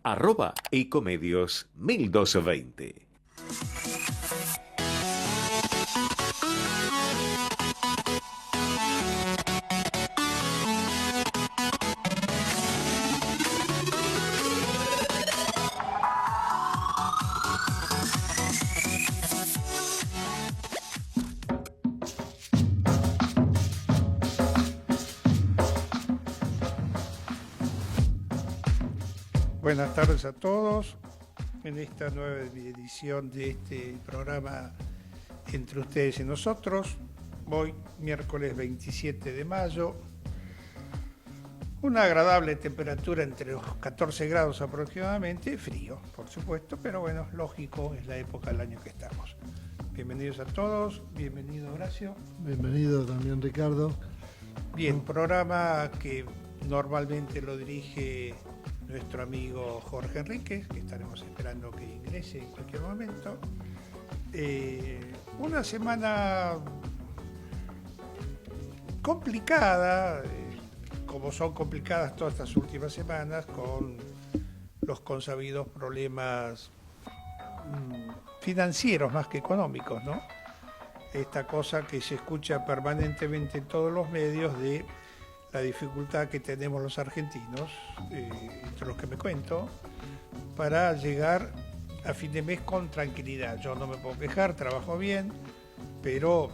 @ecomedios 1220. Buenas tardes a todos en esta nueva edición de este programa Entre Ustedes y Nosotros. Hoy, miércoles 27 de mayo, una agradable temperatura entre los 14 grados aproximadamente, frío, por supuesto, pero bueno, lógico, es la época del año que estamos. Bienvenidos a todos, bienvenido Horacio. Bienvenido también Ricardo. Bien, programa que normalmente lo dirige nuestro amigo Jorge Enríquez, que estaremos esperando que ingrese en cualquier momento. Una semana complicada, como son complicadas todas estas últimas semanas, con los consabidos problemas financieros más que económicos, ¿no? Esta cosa que se escucha permanentemente en todos los medios de la dificultad que tenemos los argentinos, entre los que me cuento, para llegar a fin de mes con tranquilidad. Yo no me puedo quejar, trabajo bien, pero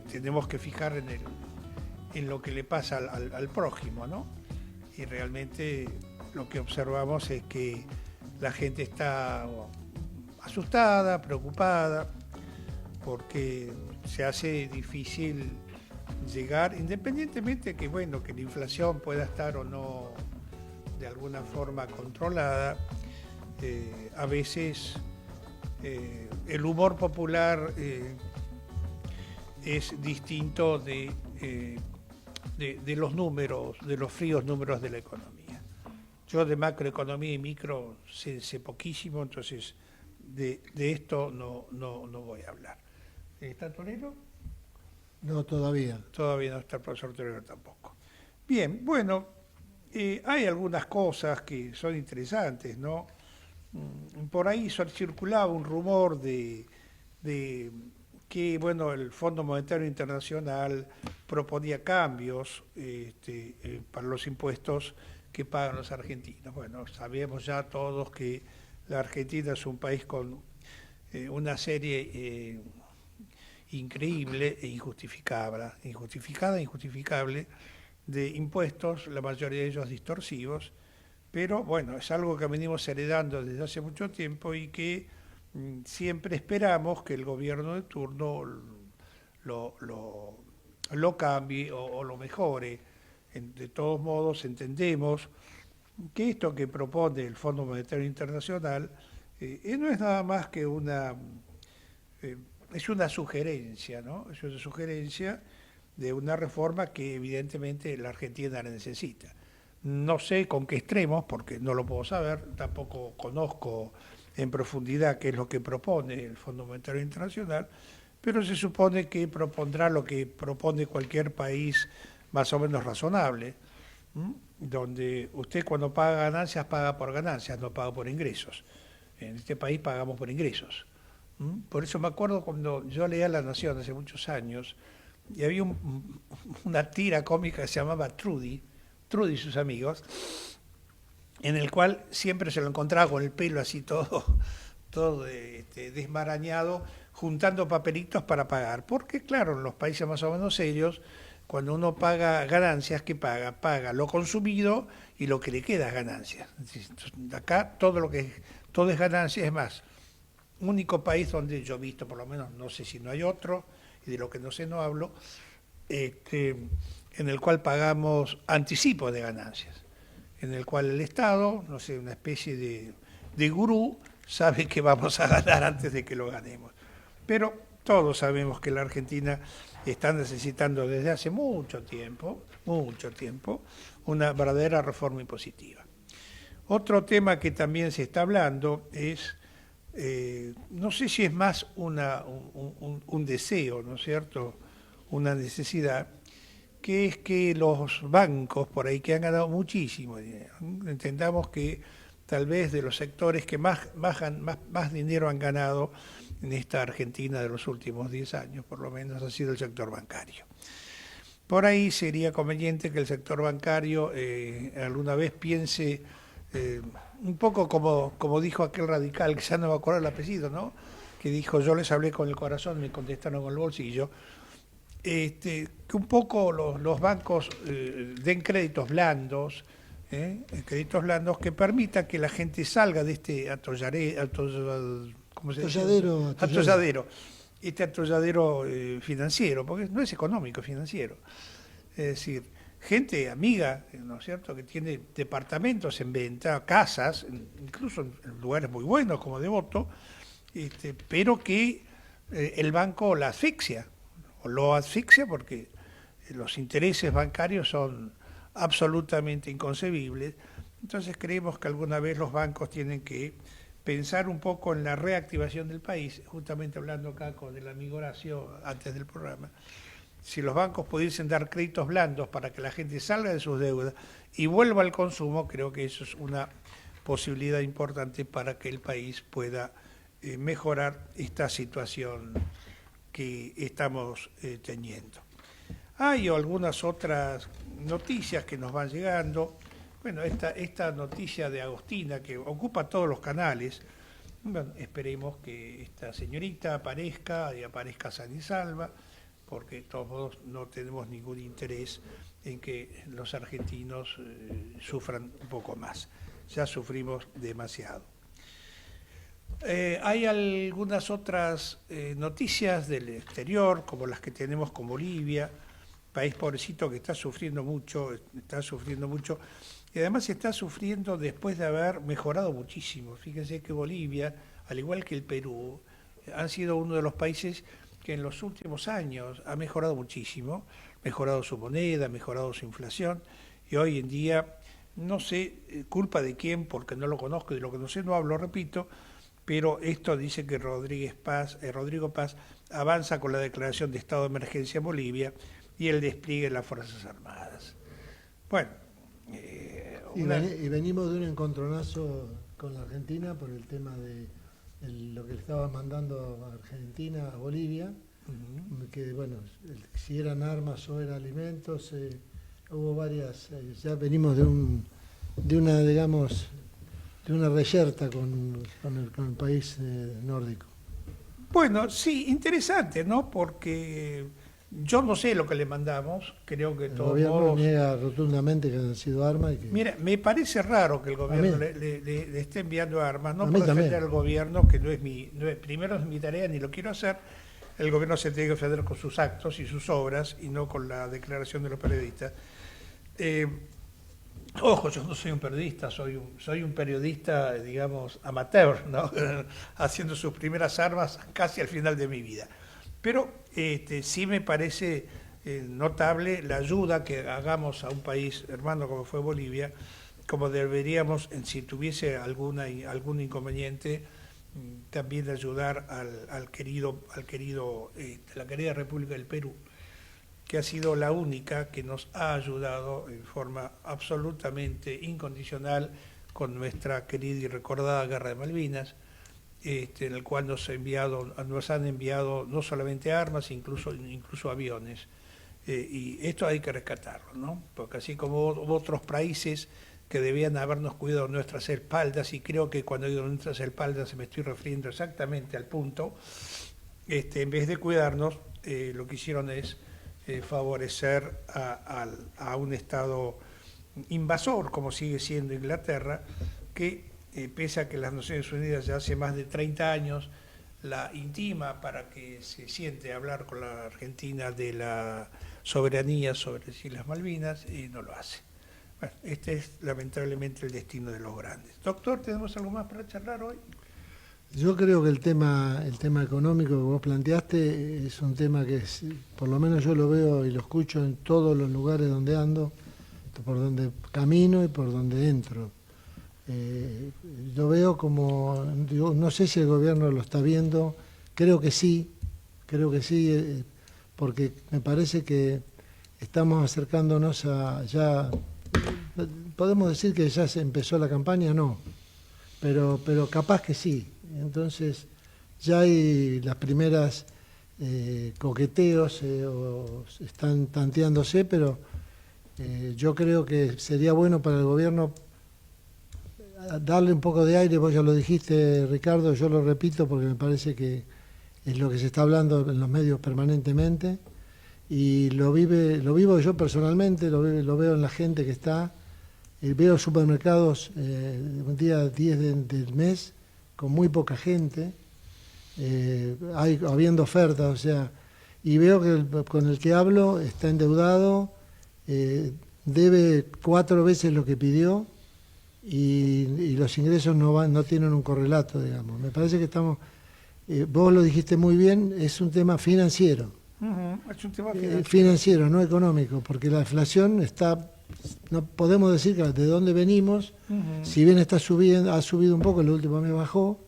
tenemos que fijar en lo que le pasa al prójimo, ¿no? Y realmente lo que observamos es que la gente está asustada, preocupada, porque se hace difícil llegar, independientemente que la inflación pueda estar o no de alguna forma controlada, a veces el humor popular es distinto de los números, de los fríos números de la economía. Yo de macroeconomía y micro sé poquísimo, entonces de esto no voy a hablar. ¿Está Torero? No, todavía. Todavía no está el profesor Torero tampoco. Bien, bueno, hay algunas cosas que son interesantes, ¿no? Por ahí circulaba un rumor de que, el Fondo Monetario Internacional proponía cambios para los impuestos que pagan los argentinos. Bueno, sabemos ya todos que la Argentina es un país con una serie increíble e injustificada e injustificable de impuestos, la mayoría de ellos distorsivos, pero bueno, es algo que venimos heredando desde hace mucho tiempo y que siempre esperamos que el gobierno de turno lo cambie o lo mejore. De todos modos, entendemos que esto que propone el Fondo Monetario Internacional no es nada más que es una sugerencia, ¿no? Es una sugerencia de una reforma que evidentemente la Argentina necesita. No sé con qué extremos, porque no lo puedo saber, tampoco conozco en profundidad qué es lo que propone el Fondo Monetario Internacional, pero se supone que propondrá lo que propone cualquier país más o menos razonable, donde usted cuando paga ganancias, paga por ganancias, no paga por ingresos. En este país pagamos por ingresos. Por eso me acuerdo cuando yo leía La Nación hace muchos años, y había una tira cómica que se llamaba Trudy y sus amigos, en el cual siempre se lo encontraba con el pelo así todo desmarañado, juntando papelitos para pagar. Porque claro, en los países más o menos serios, cuando uno paga ganancias, ¿qué paga? Paga lo consumido y lo que le queda es ganancias. Acá todo es ganancia, es más. Único país donde yo he visto, por lo menos, no sé si no hay otro, y de lo que no sé no hablo, en el cual pagamos anticipo de ganancias, en el cual el Estado, no sé, una especie de gurú, sabe que vamos a ganar antes de que lo ganemos. Pero todos sabemos que la Argentina está necesitando desde hace mucho tiempo, una verdadera reforma impositiva. Otro tema que también se está hablando es no sé si es más un deseo, ¿no es cierto?, una necesidad, que es que los bancos por ahí que han ganado muchísimo dinero, entendamos que tal vez de los sectores que más dinero han ganado en esta Argentina de los últimos 10 años, por lo menos ha sido el sector bancario. Por ahí sería conveniente que el sector bancario alguna vez piense un poco como dijo aquel radical, que ya no me acuerdo el apellido, ¿no? Que dijo, yo les hablé con el corazón, me contestaron con el bolsillo. Que un poco los bancos den créditos blandos que permitan que la gente salga de este atolladero financiero, porque no es económico, es financiero. Es decir, gente amiga, ¿no es cierto?, que tiene departamentos en venta, casas, incluso en lugares muy buenos como Devoto, pero que el banco la asfixia, o lo asfixia porque los intereses bancarios son absolutamente inconcebibles. Entonces creemos que alguna vez los bancos tienen que pensar un poco en la reactivación del país, justamente hablando acá con el amigo Horacio antes del programa. Si los bancos pudiesen dar créditos blandos para que la gente salga de sus deudas y vuelva al consumo, creo que eso es una posibilidad importante para que el país pueda mejorar esta situación que estamos teniendo. Hay algunas otras noticias que nos van llegando. Bueno, esta noticia de Agostina que ocupa todos los canales, bueno, esperemos que esta señorita aparezca y aparezca sana y salva, porque de todos modos no tenemos ningún interés en que los argentinos sufran un poco más. Ya sufrimos demasiado. Hay algunas otras noticias del exterior, como las que tenemos con Bolivia, país pobrecito que está sufriendo mucho, y además está sufriendo después de haber mejorado muchísimo. Fíjense que Bolivia, al igual que el Perú, han sido uno de los países que en los últimos años ha mejorado muchísimo, mejorado su moneda, mejorado su inflación, y hoy en día, no sé culpa de quién, porque no lo conozco, de lo que no sé no hablo, repito, pero esto dice que Rodrigo Paz avanza con la declaración de estado de emergencia en Bolivia y el despliegue de las Fuerzas Armadas. Bueno, y venimos de un encontronazo con la Argentina por el tema de lo que le estaba mandando a Argentina a Bolivia, que bueno, si eran armas o eran alimentos, hubo varias, ya venimos de una, digamos, de una reyerta con el país nórdico. Bueno, sí, interesante, ¿no? Porque yo no sé lo que le mandamos, creo que el todos gobierno modos niega rotundamente que han sido armas. Y que... Mira, me parece raro que el gobierno le esté enviando armas, no por defender también al gobierno, que primero es mi tarea, ni lo quiero hacer. El gobierno se tiene que defender con sus actos y sus obras y no con la declaración de los periodistas. Ojo, yo no soy un periodista, soy un periodista, digamos, amateur, ¿no? Haciendo sus primeras armas casi al final de mi vida. Pero sí me parece notable la ayuda que hagamos a un país hermano como fue Bolivia, como deberíamos, si tuviese algún inconveniente, también ayudar a la querida República del Perú, que ha sido la única que nos ha ayudado en forma absolutamente incondicional con nuestra querida y recordada Guerra de Malvinas, en el cual nos han enviado no solamente armas, incluso aviones. Y esto hay que rescatarlo, ¿no? Porque así como otros países que debían habernos cuidado nuestras espaldas, y creo que cuando digo nuestras espaldas me estoy refiriendo exactamente al punto, en vez de cuidarnos, lo que hicieron es favorecer a un Estado invasor, como sigue siendo Inglaterra, que pese a que las Naciones Unidas ya hace más de 30 años la intima para que se siente a hablar con la Argentina de la soberanía sobre las Islas Malvinas, y no lo hace. Bueno, este es lamentablemente el destino de los grandes. Doctor, ¿tenemos algo más para charlar hoy? Yo creo que el tema económico que vos planteaste es un tema que por lo menos yo lo veo y lo escucho en todos los lugares donde ando, por donde camino y por donde entro. Yo veo como, no sé si el gobierno lo está viendo, creo que sí, porque me parece que estamos acercándonos a ya, podemos decir que ya se empezó la campaña, no, pero capaz que sí. Entonces ya hay las primeras coqueteos o están tanteándose, pero yo creo que sería bueno para el gobierno darle un poco de aire. Vos ya lo dijiste, Ricardo, yo lo repito porque me parece que es lo que se está hablando en los medios permanentemente, y lo vivo yo personalmente, lo veo en la gente que está, veo supermercados un día 10 del mes con muy poca gente, habiendo ofertas, o sea, y veo que con el que hablo está endeudado, debe 4 veces lo que pidió, y los ingresos no tienen un correlato, digamos. Me parece que estamos, vos lo dijiste muy bien, es un tema financiero. Es un tema financiero, no económico, porque la inflación está, no podemos decir que de dónde venimos, si bien está subiendo, ha subido un poco, el último mes bajó,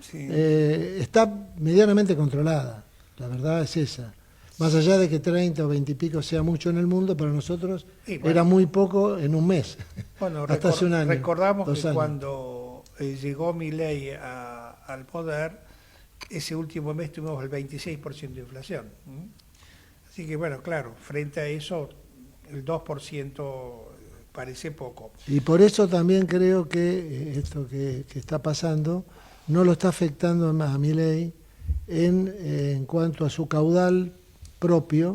sí. Está medianamente controlada, la verdad es esa. Más allá de que 30 o 20 y pico sea mucho en el mundo, para nosotros era muy poco en un mes, bueno, hasta hace un año. Recordamos que cuando llegó Milei al poder, ese último mes tuvimos el 26% de inflación. Así que bueno, claro, frente a eso el 2% parece poco. Y por eso también creo que esto que está pasando no lo está afectando más a Milei en cuanto a su caudal propio.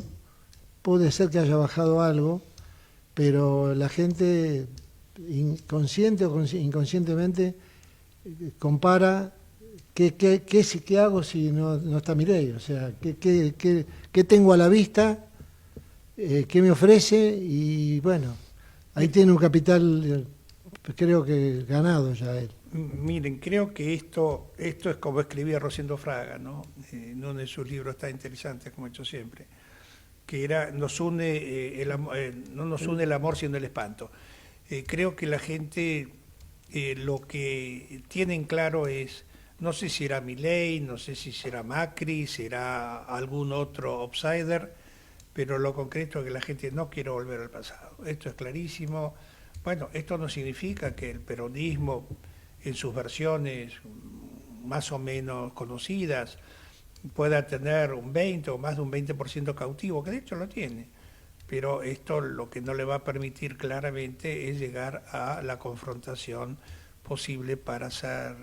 Puede ser que haya bajado algo, pero la gente inconsciente o inconscientemente compara qué hago si no está Milei, o sea, qué tengo a la vista, qué me ofrece, y bueno, ahí tiene un capital, creo que ganado ya él. Miren, creo que esto es como escribía Rosendo Fraga, ¿no? En uno de sus libros tan interesantes, como he hecho siempre, que era nos une no nos une el amor sino el espanto. Creo que la gente lo que tienen claro es, no sé si era Milei, no sé si será Macri, será algún otro outsider, pero lo concreto es que la gente no quiere volver al pasado. Esto es clarísimo. Bueno, esto no significa que el peronismo, en sus versiones más o menos conocidas, pueda tener un 20 o más de un 20% cautivo, que de hecho lo tiene. Pero esto lo que no le va a permitir claramente es llegar a la confrontación posible para hacer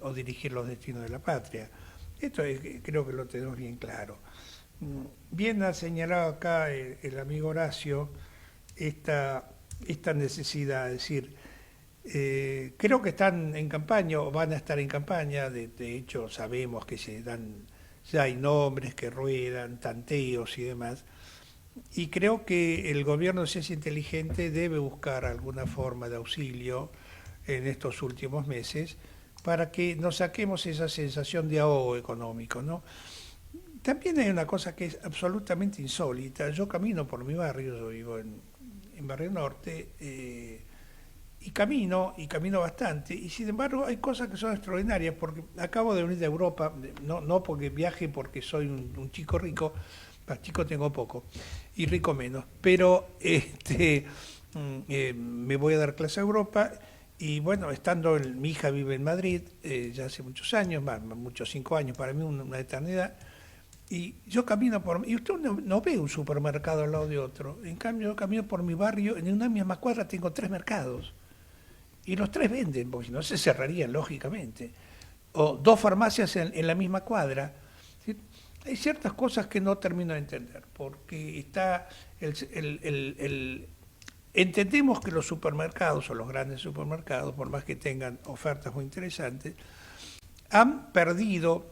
o dirigir los destinos de la patria. Esto creo que lo tenemos bien claro. Bien ha señalado acá el amigo Horacio esta necesidad, es decir, creo que están en campaña o van a estar en campaña, de hecho sabemos que ya hay nombres que ruedan, tanteos y demás, y creo que el gobierno, si es inteligente, debe buscar alguna forma de auxilio en estos últimos meses para que nos saquemos esa sensación de ahogo económico, ¿no? También hay una cosa que es absolutamente insólita. Yo camino por mi barrio, yo vivo en Barrio Norte, y camino bastante, y sin embargo hay cosas que son extraordinarias, porque acabo de venir de Europa, no porque viaje, porque soy un chico rico, chico tengo poco, y rico menos, pero me voy a dar clase a Europa. Y bueno, mi hija vive en Madrid ya hace muchos años, muchos 5 años, para mí una eternidad, y yo camino y usted no ve un supermercado al lado de otro. En cambio, yo camino por mi barrio, en una misma cuadra tengo 3 mercados, y los 3 venden, porque si no se cerrarían, lógicamente, o 2 farmacias en la misma cuadra. ¿Sí? Hay ciertas cosas que no termino de entender, porque está entendemos que los supermercados o los grandes supermercados, por más que tengan ofertas muy interesantes, han perdido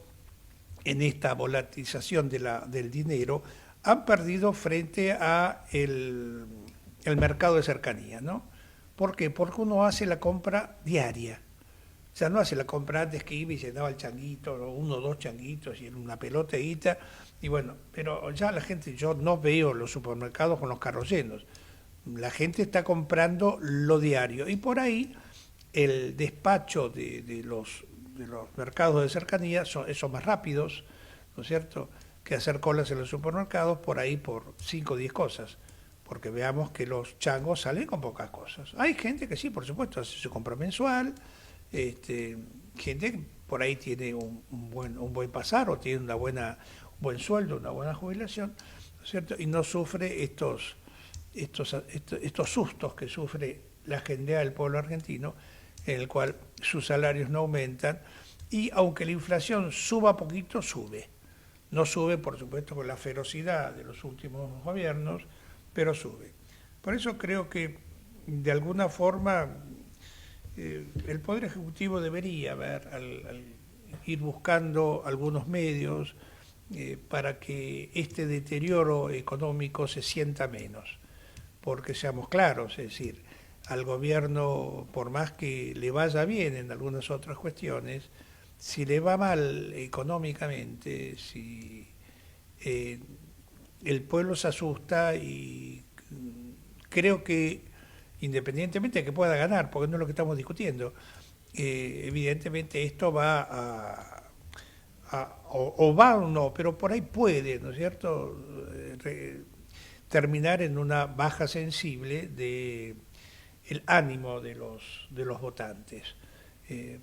en esta volatilización del dinero, han perdido frente a el mercado de cercanía, ¿no? ¿Por qué? Porque uno hace la compra diaria. O sea, no hace la compra antes que iba y llenaba el changuito, o 1 o 2 changuitos y en una pelotita, y bueno, pero ya la gente, yo no veo los supermercados con los carros llenos. La gente está comprando lo diario, y por ahí el despacho de los mercados de cercanía son más rápidos, ¿no es cierto?, que hacer colas en los supermercados por ahí por 5 o 10 cosas. porque veamos que los changos salen con pocas cosas. Hay gente que sí, por supuesto, se compra mensual, gente que por ahí tiene un buen pasar o tiene un buen sueldo, una buena jubilación, ¿no es cierto? Y no sufre estos sustos que sufre la gente del pueblo argentino, en el cual sus salarios no aumentan y aunque la inflación suba poquito, sube. No sube, por supuesto, con la ferocidad de los últimos gobiernos, pero sube. Por eso creo que, de alguna forma, el Poder Ejecutivo debería ir buscando algunos medios para que este deterioro económico se sienta menos. Porque seamos claros, es decir, al gobierno, por más que le vaya bien en algunas otras cuestiones, si le va mal económicamente, si el pueblo se asusta y creo que independientemente de que pueda ganar, porque no es lo que estamos discutiendo, evidentemente esto va o va o no, pero por ahí puede, ¿no es cierto?, terminar en una baja sensible de el ánimo de los votantes.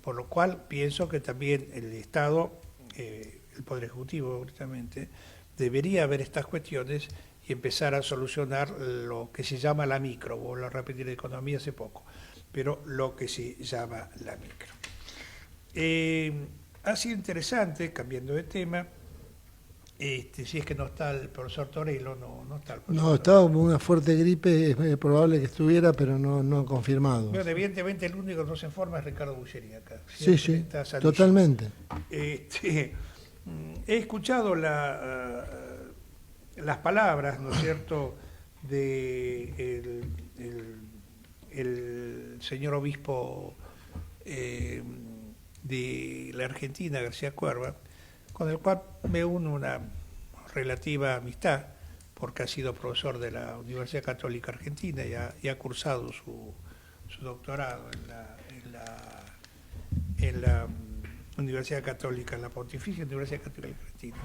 Por lo cual pienso que también el Estado, el Poder Ejecutivo, justamente, debería ver estas cuestiones y empezar a solucionar lo que se llama la micro. Vuelvo a repetir de economía hace poco, pero lo que se llama la micro. Ha sido interesante, cambiando de tema, si es que no está el profesor Torello, no está el profesor. No, estaba con una fuerte gripe, es probable que estuviera, pero no confirmado. Bueno, evidentemente el único que no se informa es Ricardo Bulleri acá. Sí, totalmente. He escuchado las palabras, ¿no es cierto?, de el señor obispo de la Argentina, García Cuerva, con el cual me uno una relativa amistad, porque ha sido profesor de la Universidad Católica Argentina y ha cursado su doctorado en la Universidad Católica, en la Pontificia Universidad Católica Argentina.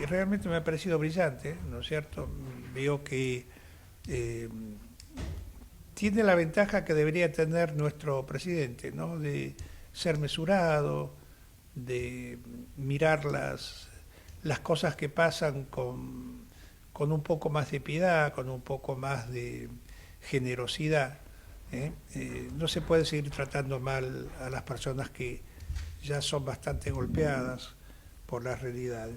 Realmente me ha parecido brillante, ¿no es cierto? Veo que tiene la ventaja que debería tener nuestro presidente, ¿no?, de ser mesurado, de mirar las cosas que pasan con un poco más de piedad, con un poco más de generosidad. No se puede seguir tratando mal a las personas que ya son bastante golpeadas por la realidad.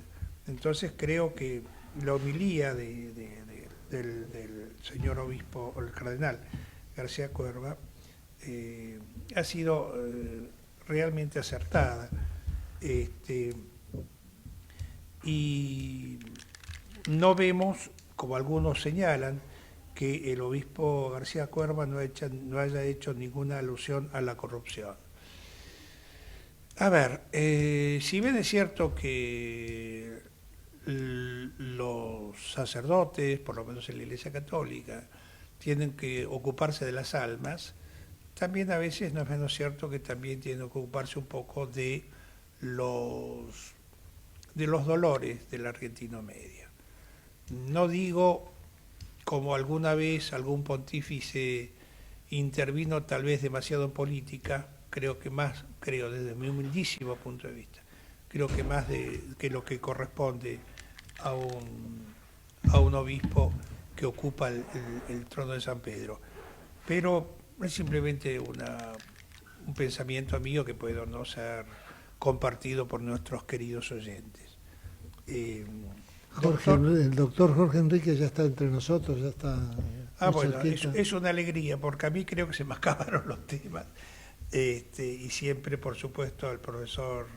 Entonces creo que la homilía del señor obispo, o el cardenal García Cuerva, ha sido realmente acertada. Y no vemos, como algunos señalan, que el obispo García Cuerva no haya hecho ninguna alusión a la corrupción. A ver, si bien es cierto que los sacerdotes, por lo menos en la Iglesia Católica, tienen que ocuparse de las almas, también a veces no es menos cierto que también tienen que ocuparse un poco de los dolores del argentino medio. No digo, como alguna vez algún pontífice intervino tal vez demasiado en política, creo desde mi humildísimo punto de vista, creo que más que lo que corresponde a un obispo que ocupa el trono de San Pedro. Pero es simplemente un pensamiento mío que puede no ser compartido por nuestros queridos oyentes. El doctor Jorge Enrique ya está entre nosotros, ya está... Bueno, es una alegría, porque a mí creo que se me acabaron los temas. Y siempre, por supuesto, al profesor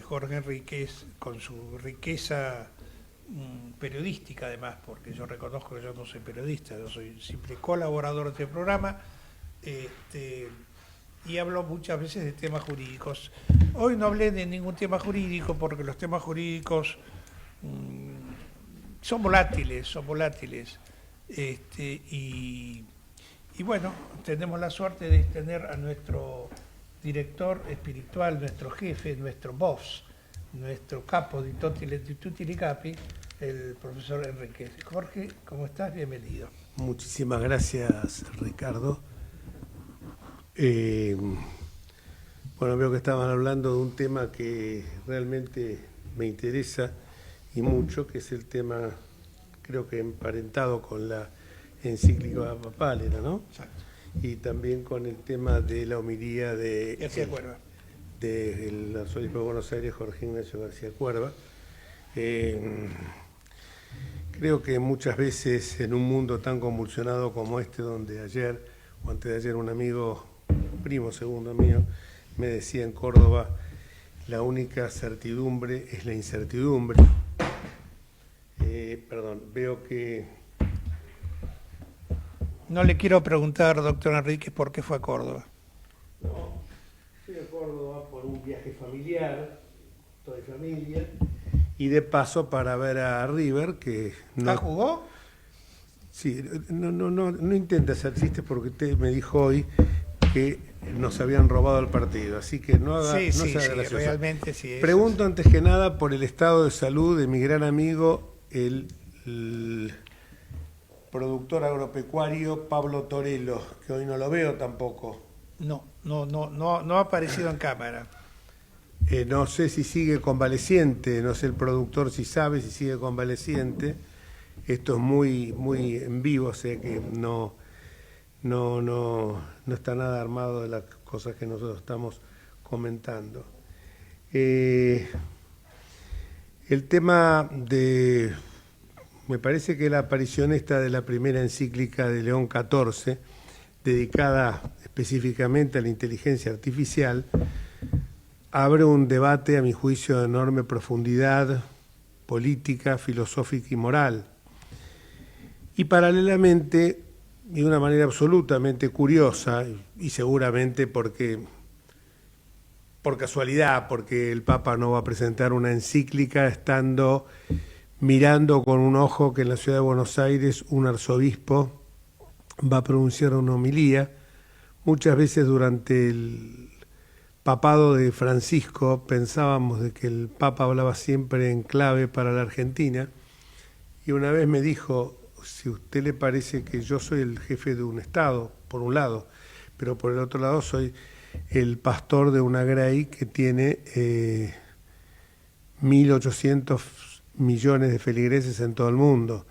Jorge Enríquez, con su riqueza periodística además, porque yo reconozco que yo no soy periodista, yo soy simple colaborador de este programa, y hablo muchas veces de temas jurídicos. Hoy no hablé de ningún tema jurídico porque los temas jurídicos son volátiles, y bueno, tenemos la suerte de tener a nuestro director espiritual, nuestro jefe, nuestro boss, nuestro capo di tutti i capi, el profesor Enrique. Jorge, ¿cómo estás? Bienvenido. Muchísimas gracias, Ricardo. Bueno, veo que estaban hablando de un tema que realmente me interesa y mucho, que es el tema, creo que emparentado con la encíclica papal, ¿no? Exacto. Y también con el tema de la homilía García Cuerva. del arzobispo de Buenos Aires, Jorge Ignacio García Cuerva. Creo que muchas veces en un mundo tan convulsionado como este, donde ayer o antes de ayer un amigo, primo segundo mío, me decía en Córdoba, la única certidumbre es la incertidumbre. Veo que... No le quiero preguntar, doctor Enrique, por qué fue a Córdoba. No, fui a Córdoba por un viaje familiar, toda familia, y de paso para ver a River, que no... ¿Ah, jugó? Sí, no intenta hacer chistes porque usted me dijo hoy que nos habían robado el partido, así que no haga, Sí, no sí, sea sí, gracioso. realmente sí. Pregunto antes que nada por el estado de salud de mi gran amigo, el productor agropecuario Pablo Torello, que hoy no lo veo tampoco. No ha aparecido en cámara. No sé si sigue convaleciente, no sé el productor si sabe si sigue convaleciente. Esto es muy en vivo, o sea que no está nada armado de las cosas que nosotros estamos comentando. El tema de... Me parece que la aparición esta de la primera encíclica de León XIV, dedicada específicamente a la inteligencia artificial, abre un debate, a mi juicio, de enorme profundidad política, filosófica y moral. Y paralelamente, y de una manera absolutamente curiosa, y seguramente por casualidad, porque el Papa no va a presentar una encíclica estando mirando con un ojo que en la ciudad de Buenos Aires un arzobispo va a pronunciar una homilía. Muchas veces durante el papado de Francisco pensábamos de que el Papa hablaba siempre en clave para la Argentina, y una vez me dijo: si a usted le parece que yo soy el jefe de un Estado, por un lado, pero por el otro lado soy el pastor de una grey que tiene 1.800 millones de feligreses en todo el mundo.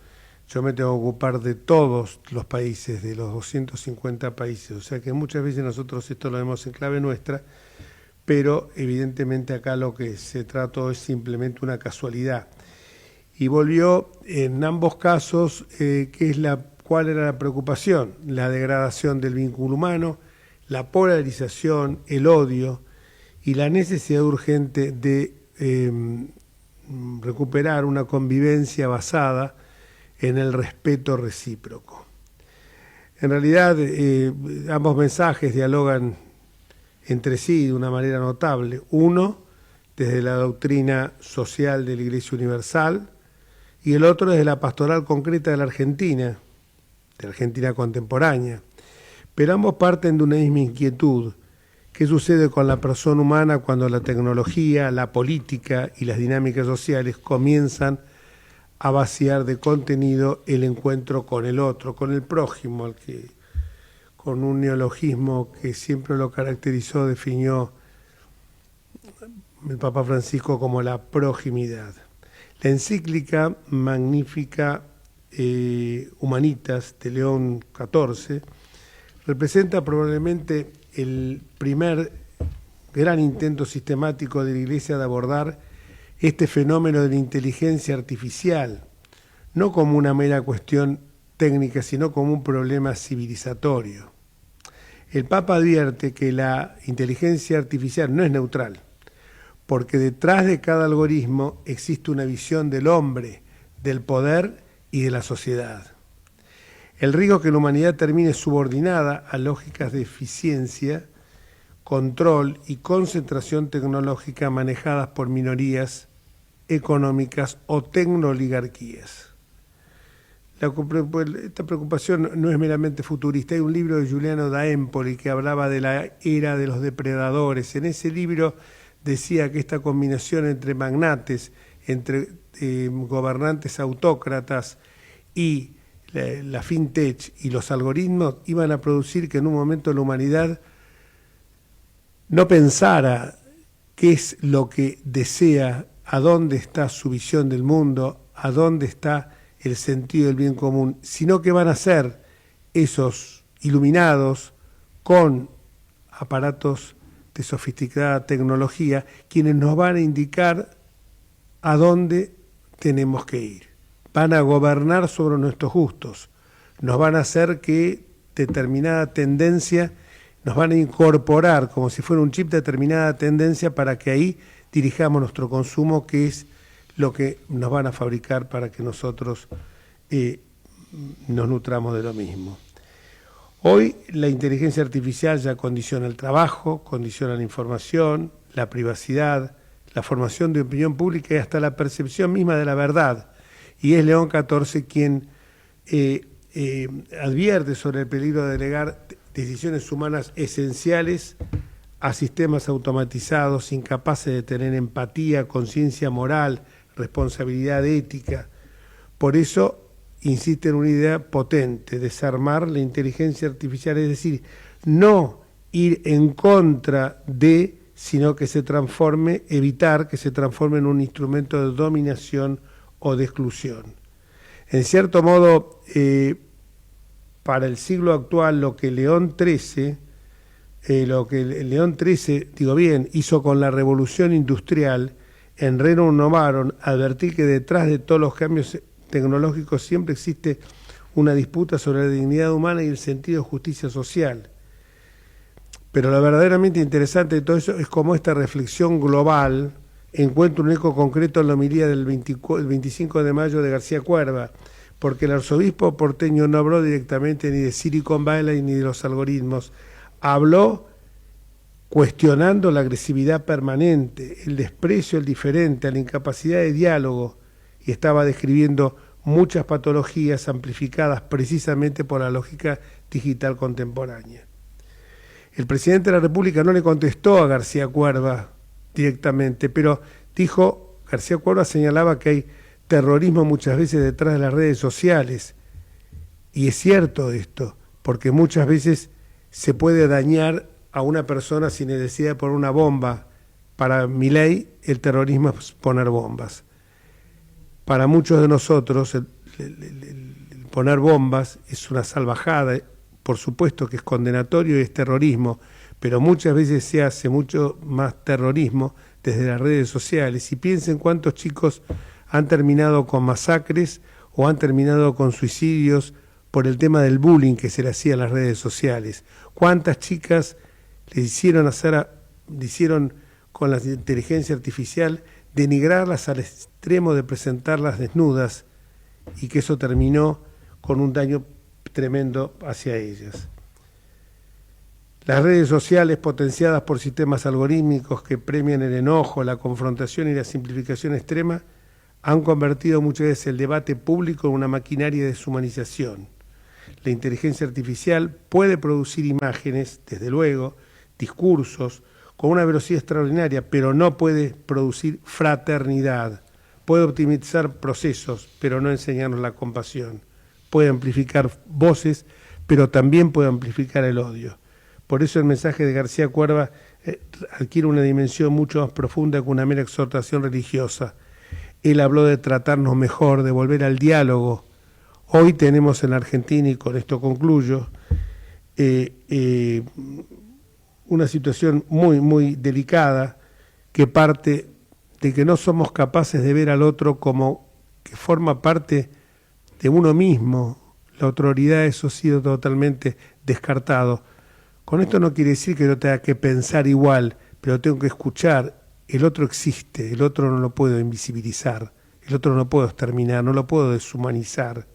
Yo me tengo que ocupar de todos los países, de los 250 países. O sea que muchas veces nosotros esto lo vemos en clave nuestra, pero evidentemente acá lo que se trató es simplemente una casualidad. Y volvió en ambos casos, ¿cuál era la preocupación? La degradación del vínculo humano, la polarización, el odio y la necesidad urgente de recuperar una convivencia basada en el respeto recíproco. En realidad, ambos mensajes dialogan entre sí de una manera notable. Uno, desde la doctrina social de la Iglesia Universal, y el otro desde la pastoral concreta de la Argentina contemporánea. Pero ambos parten de una misma inquietud. ¿Qué sucede con la persona humana cuando la tecnología, la política y las dinámicas sociales comienzan a vaciar de contenido el encuentro con el otro, con el prójimo, con un neologismo que siempre lo caracterizó, definió el Papa Francisco como la proximidad? La encíclica Magnificat Humanitas de León XIV representa probablemente el primer gran intento sistemático de la Iglesia de abordar este fenómeno de la inteligencia artificial, no como una mera cuestión técnica, sino como un problema civilizatorio. El Papa advierte que la inteligencia artificial no es neutral, porque detrás de cada algoritmo existe una visión del hombre, del poder y de la sociedad. El riesgo que la humanidad termine subordinada a lógicas de eficiencia, control y concentración tecnológica manejadas por minorías económicas o tecnooligarquías. Esta preocupación no es meramente futurista. Hay un libro de Giuliano da Empoli que hablaba de la era de los depredadores. En ese libro decía que esta combinación entre magnates, entre gobernantes autócratas y la fintech y los algoritmos iban a producir que en un momento la humanidad no pensara qué es lo que desea, a dónde está su visión del mundo, a dónde está el sentido del bien común, sino que van a ser esos iluminados con aparatos de sofisticada tecnología quienes nos van a indicar a dónde tenemos que ir. Van a gobernar sobre nuestros gustos, nos van a hacer que determinada tendencia, nos van a incorporar como si fuera un chip determinada tendencia para que ahí dirijamos nuestro consumo, que es lo que nos van a fabricar para que nosotros nos nutramos de lo mismo. Hoy la inteligencia artificial ya condiciona el trabajo, condiciona la información, la privacidad, la formación de opinión pública y hasta la percepción misma de la verdad. Y es León XIV quien advierte sobre el peligro de delegar decisiones humanas esenciales a sistemas automatizados, incapaces de tener empatía, conciencia moral, responsabilidad ética. Por eso insiste en una idea potente, desarmar la inteligencia artificial, es decir, no ir en contra de, sino que se transforme, evitar que se transforme en un instrumento de dominación o de exclusión. En cierto modo, para el siglo actual, lo que León XIII, hizo con la revolución industrial, en renovaron, advertir que detrás de todos los cambios tecnológicos siempre existe una disputa sobre la dignidad humana y el sentido de justicia social. Pero lo verdaderamente interesante de todo eso es cómo esta reflexión global encuentra un eco concreto en la homilía del 25 de mayo de García Cuerva, porque el arzobispo porteño no habló directamente ni de Silicon Valley ni de los algoritmos, habló cuestionando la agresividad permanente, el desprecio al diferente, la incapacidad de diálogo, y estaba describiendo muchas patologías amplificadas precisamente por la lógica digital contemporánea. El presidente de la República no le contestó a García Cuerva directamente, pero dijo, García Cuerva señalaba que hay terrorismo muchas veces detrás de las redes sociales, y es cierto esto, porque muchas veces se puede dañar a una persona sin necesidad de poner una bomba. Para Milei el terrorismo es poner bombas. Para muchos de nosotros el poner bombas es una salvajada, por supuesto que es condenatorio y es terrorismo, pero muchas veces se hace mucho más terrorismo desde las redes sociales. Y piensen cuántos chicos han terminado con masacres o han terminado con suicidios por el tema del bullying que se le hacía en las redes sociales. Cuántas chicas le hicieron con la inteligencia artificial denigrarlas al extremo de presentarlas desnudas, y que eso terminó con un daño tremendo hacia ellas. Las redes sociales, potenciadas por sistemas algorítmicos que premian el enojo, la confrontación y la simplificación extrema, han convertido muchas veces el debate público en una maquinaria de deshumanización. La inteligencia artificial puede producir imágenes, desde luego, discursos, con una velocidad extraordinaria, pero no puede producir fraternidad. Puede optimizar procesos, pero no enseñarnos la compasión. Puede amplificar voces, pero también puede amplificar el odio. Por eso el mensaje de García Cuerva adquiere una dimensión mucho más profunda que una mera exhortación religiosa. Él habló de tratarnos mejor, de volver al diálogo. Hoy tenemos en la Argentina, y con esto concluyo, una situación muy, muy delicada que parte de que no somos capaces de ver al otro como que forma parte de uno mismo. La autoridad, eso ha sido totalmente descartado. Con esto no quiere decir que yo tenga que pensar igual, pero tengo que escuchar. El otro existe, el otro no lo puedo invisibilizar, el otro no lo puedo exterminar, no lo puedo deshumanizar.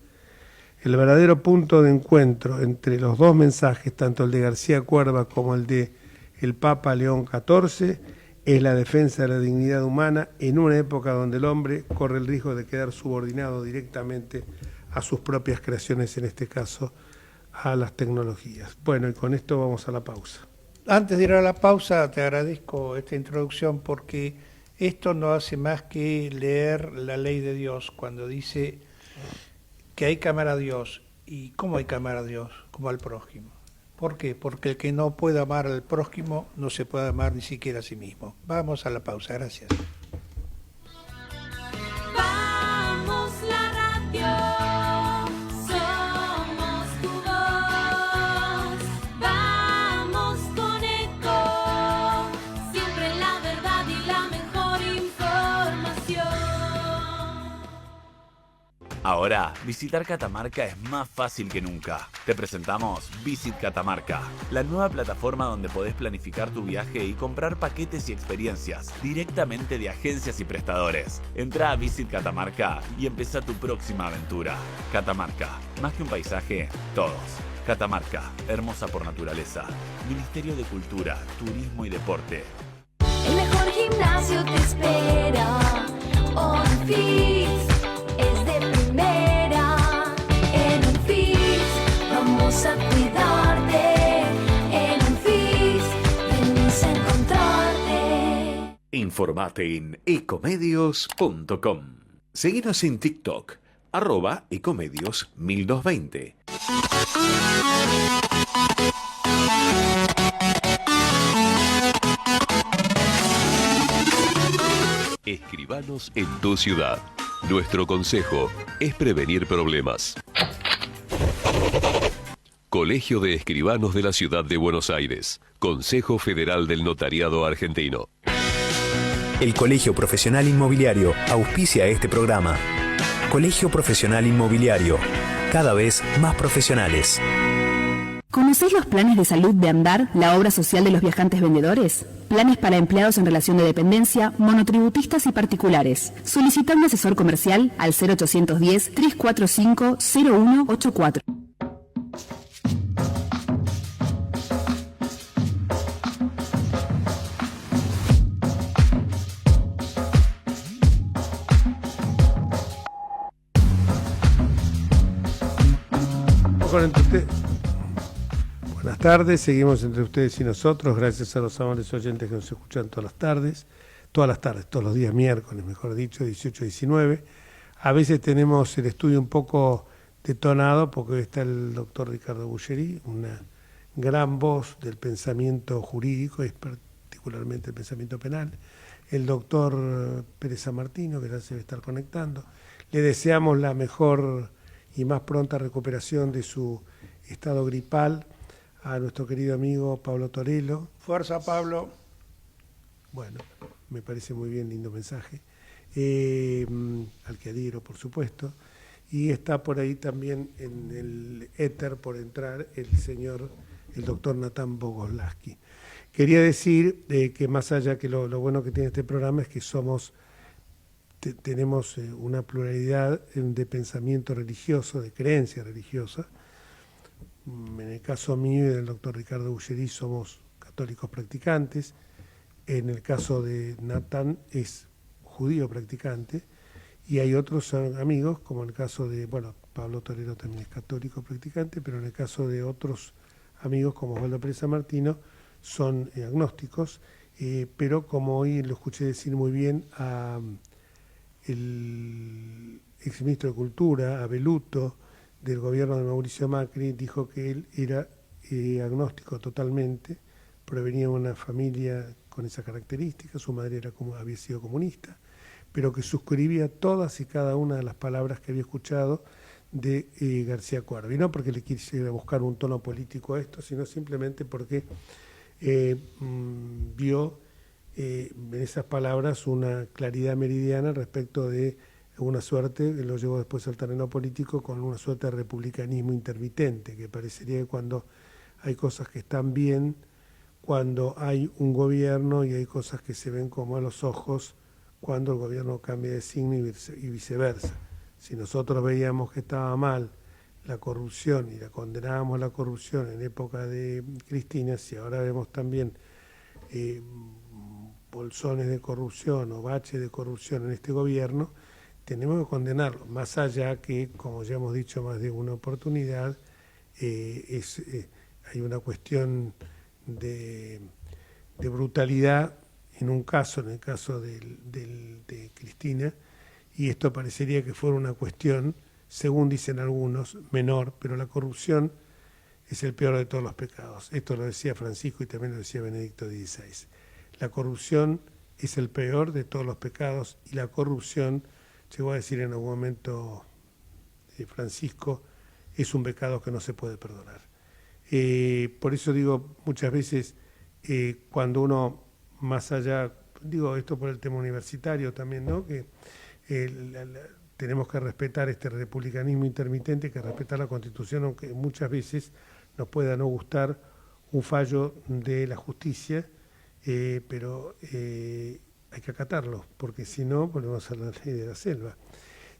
El verdadero punto de encuentro entre los dos mensajes, tanto el de García Cuerva como el de el Papa León XIV, es la defensa de la dignidad humana en una época donde el hombre corre el riesgo de quedar subordinado directamente a sus propias creaciones, en este caso a las tecnologías. Bueno, y con esto vamos a la pausa. Antes de ir a la pausa, te agradezco esta introducción porque Esto no hace más que leer la ley de Dios cuando dice que hay que amar a Dios. ¿Y cómo hay que amar a Dios? Como al prójimo. ¿Por qué? Porque el que no puede amar al prójimo no se puede amar ni siquiera a sí mismo. Vamos a la pausa, gracias. Vamos la radio, somos tu voz. Vamos con Eco, siempre la verdad y la mejor información. Ahora, visitar Catamarca es más fácil que nunca. Te presentamos Visit Catamarca, la nueva plataforma donde podés planificar tu viaje y comprar paquetes y experiencias directamente de agencias y prestadores. Entrá a Visit Catamarca y empezá tu próxima aventura. Catamarca, más que un paisaje, todos. Catamarca, hermosa por naturaleza. Ministerio de Cultura, Turismo y Deporte. El mejor gimnasio te espera. OnFit es de primera. En OnFit vamos a cuidarte. En OnFit venimos a encontrarte. Informate en ecomedios.com. Seguinos en TikTok, @ecomedios1220. Escribanos en tu ciudad. Nuestro consejo es prevenir problemas. Colegio de Escribanos de la Ciudad de Buenos Aires. Consejo Federal del Notariado Argentino. El Colegio Profesional Inmobiliario auspicia este programa. Colegio Profesional Inmobiliario, cada vez más profesionales. ¿Conocés los planes de salud de Andar, la obra social de los viajantes vendedores? Planes para empleados en relación de dependencia, monotributistas y particulares. Solicita un asesor comercial al 0810-345-0184. Buenas tardes, seguimos entre ustedes y nosotros, gracias a los amables oyentes que nos escuchan todas los días miércoles, mejor dicho, 18 y 19. A veces tenemos el estudio un poco detonado porque hoy está el doctor Ricardo Bulleri, una gran voz del pensamiento jurídico, es particularmente el pensamiento penal, el doctor Pérez San Martino, que ya se debe estar conectando. Le deseamos la mejor y más pronta recuperación de su estado gripal a nuestro querido amigo Pablo Torello. Fuerza, Pablo. Bueno, me parece muy bien, lindo mensaje. Al que adhiero, por supuesto. Y está por ahí también en el éter por entrar el doctor Natán Bogoslaski. Quería decir que más allá que lo bueno que tiene este programa es que tenemos una pluralidad de pensamiento religioso, de creencia religiosa. En el caso mío y del doctor Ricardo Bulleri somos católicos practicantes. En el caso de Natán es judío practicante. Y hay otros amigos, como en el caso de, Pablo Torero también es católico practicante, pero en el caso de otros amigos como Osvaldo Pérez San Martino son agnósticos. Pero como hoy lo escuché decir muy bien a el exministro de Cultura, Abeluto, del gobierno de Mauricio Macri, dijo que él era agnóstico totalmente, provenía de una familia con esa característica, su madre había sido comunista, pero que suscribía todas y cada una de las palabras que había escuchado de García Cuervi, no porque le quisiera buscar un tono político a esto, sino simplemente porque vio en esas palabras una claridad meridiana respecto de una suerte, que lo llevó después al terreno político, con una suerte de republicanismo intermitente, que parecería que cuando hay cosas que están bien, cuando hay un gobierno, y hay cosas que se ven como a los ojos cuando el gobierno cambia de signo y viceversa. Si nosotros veíamos que estaba mal la corrupción y la condenábamos la corrupción en época de Cristina, si ahora vemos también bolsones de corrupción o baches de corrupción en este gobierno, tenemos que condenarlo, más allá que, como ya hemos dicho más de una oportunidad, hay una cuestión de brutalidad en un caso, en el caso de Cristina, y esto parecería que fuera una cuestión, según dicen algunos, menor, pero la corrupción es el peor de todos los pecados. Esto lo decía Francisco y también lo decía Benedicto XVI. La corrupción es el peor de todos los pecados, y la corrupción, llegó a decir en algún momento Francisco, es un pecado que no se puede perdonar. Por eso digo muchas veces, cuando uno, más allá, digo esto por el tema universitario también, ¿no? Que tenemos que respetar este republicanismo intermitente, que respetar la Constitución, aunque muchas veces nos pueda no gustar un fallo de la justicia, pero hay que acatarlo, porque si no, volvemos a la ley de la selva.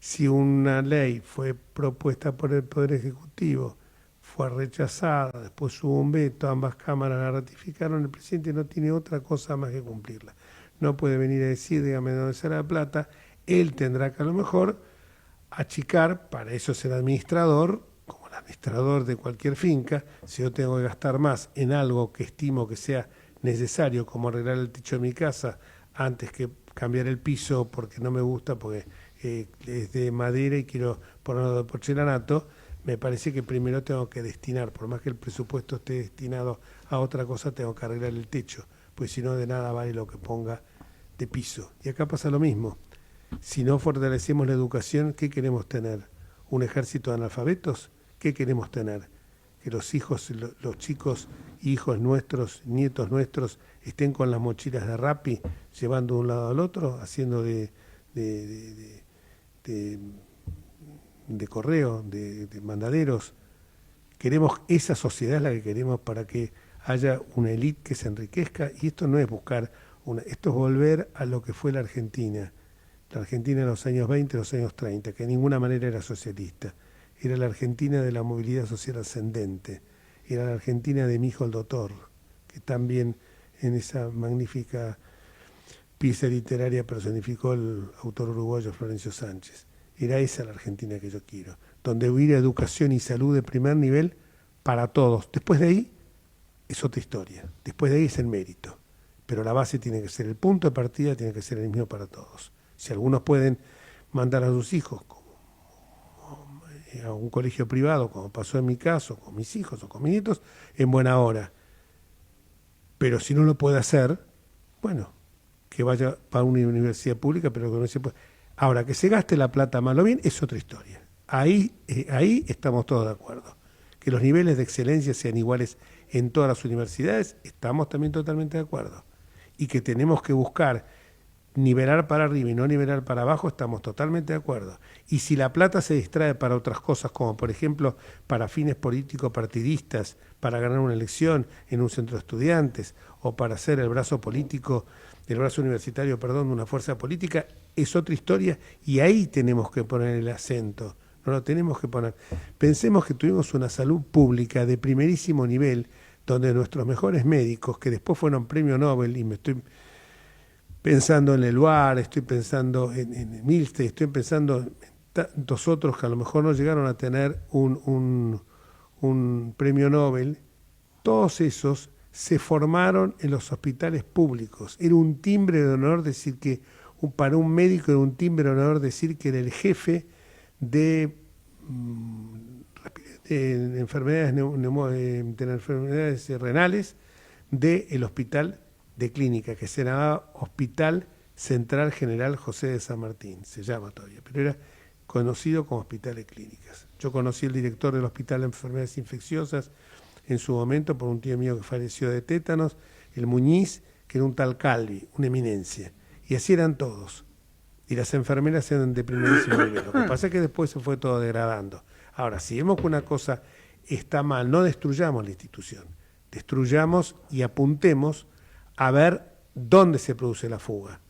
Si una ley fue propuesta por el Poder Ejecutivo, fue rechazada, después hubo un veto, ambas cámaras la ratificaron, el presidente no tiene otra cosa más que cumplirla. No puede venir a decir, dígame dónde será la plata, él tendrá que a lo mejor achicar, para eso es el administrador, como el administrador de cualquier finca. Si yo tengo que gastar más en algo que estimo que sea necesario, como arreglar el techo de mi casa, antes que cambiar el piso porque no me gusta, porque es de madera y quiero ponerlo de porcelanato, me parece que primero tengo que destinar, por más que el presupuesto esté destinado a otra cosa, tengo que arreglar el techo, pues si no, de nada vale lo que ponga de piso. Y acá pasa lo mismo. Si no fortalecemos la educación, ¿qué queremos tener? ¿Un ejército de analfabetos? ¿Qué queremos tener? Que los hijos, los chicos, hijos nuestros, nietos nuestros, estén con las mochilas de Rappi, llevando de un lado al otro, haciendo de correo, de mandaderos. Queremos, esa sociedad es la que queremos para que haya una élite que se enriquezca, y esto no es buscar esto es volver a lo que fue la Argentina en los años 20, los años 30, que de ninguna manera era socialista. Era la Argentina de la movilidad social ascendente, era la Argentina de mi hijo el doctor, que también en esa magnífica pieza literaria personificó el autor uruguayo Florencio Sánchez. Era esa la Argentina que yo quiero, donde hubiera educación y salud de primer nivel para todos. Después de ahí es otra historia, después de ahí es el mérito, pero la base tiene que ser, el punto de partida tiene que ser el mismo para todos. Si algunos pueden mandar a sus hijos a un colegio privado, como pasó en mi caso, con mis hijos o con mis nietos, en buena hora. Pero si no lo puede hacer, bueno, que vaya para una universidad pública, pero que no se puede. Ahora, que se gaste la plata mal o bien es otra historia. Ahí estamos todos de acuerdo. Que los niveles de excelencia sean iguales en todas las universidades, estamos también totalmente de acuerdo. Y que tenemos que buscar nivelar para arriba y no nivelar para abajo, estamos totalmente de acuerdo. Y si la plata se distrae para otras cosas, como por ejemplo para fines políticos partidistas, para ganar una elección en un centro de estudiantes, o para ser el brazo político, el brazo universitario, perdón, de una fuerza política, es otra historia, y ahí tenemos que poner el acento, no lo tenemos que poner. Pensemos que tuvimos una salud pública de primerísimo nivel, donde nuestros mejores médicos, que después fueron premio Nobel, y me estoy pensando en Leloir, estoy pensando en Milstein, estoy pensando en tantos otros que a lo mejor no llegaron a tener un premio Nobel, todos esos se formaron en los hospitales públicos. Era un timbre de honor decir que, para un médico era un timbre de honor decir que era el jefe de enfermedades renales del hospital de clínica, que se llamaba Hospital Central General José de San Martín, se llama todavía, pero era conocido como Hospital de Clínicas. Yo conocí al director del Hospital de Enfermedades Infecciosas en su momento por un tío mío que falleció de tétanos, el Muñiz, que era un tal Calvi, una eminencia, y así eran todos, y las enfermeras eran de primerísimo nivel. Lo que pasa es que después se fue todo degradando. Ahora, si vemos que una cosa está mal, no destruyamos la institución, destruyamos y apuntemos a ver dónde se produce la fuga,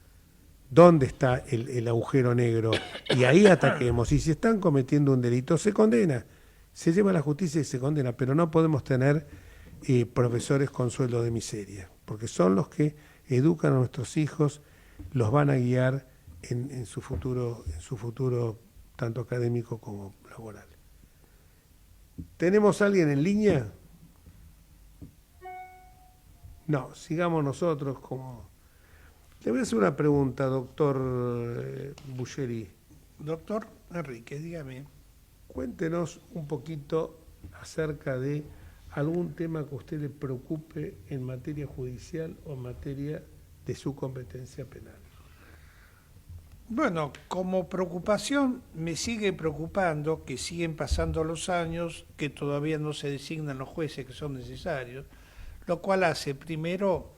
dónde está el agujero negro, y ahí ataquemos. Y si están cometiendo un delito, se condena, se lleva a la justicia y se condena, pero no podemos tener profesores con sueldo de miseria, porque son los que educan a nuestros hijos, los van a guiar en su futuro tanto académico como laboral. ¿Tenemos a alguien en línea? No, sigamos nosotros como... Le voy a hacer una pregunta, doctor Buscheri. Doctor Enrique, dígame. Cuéntenos un poquito acerca de algún tema que a usted le preocupe en materia judicial o en materia de su competencia penal. Bueno, como preocupación me sigue preocupando que siguen pasando los años, que todavía no se designan los jueces que son necesarios, lo cual hace primero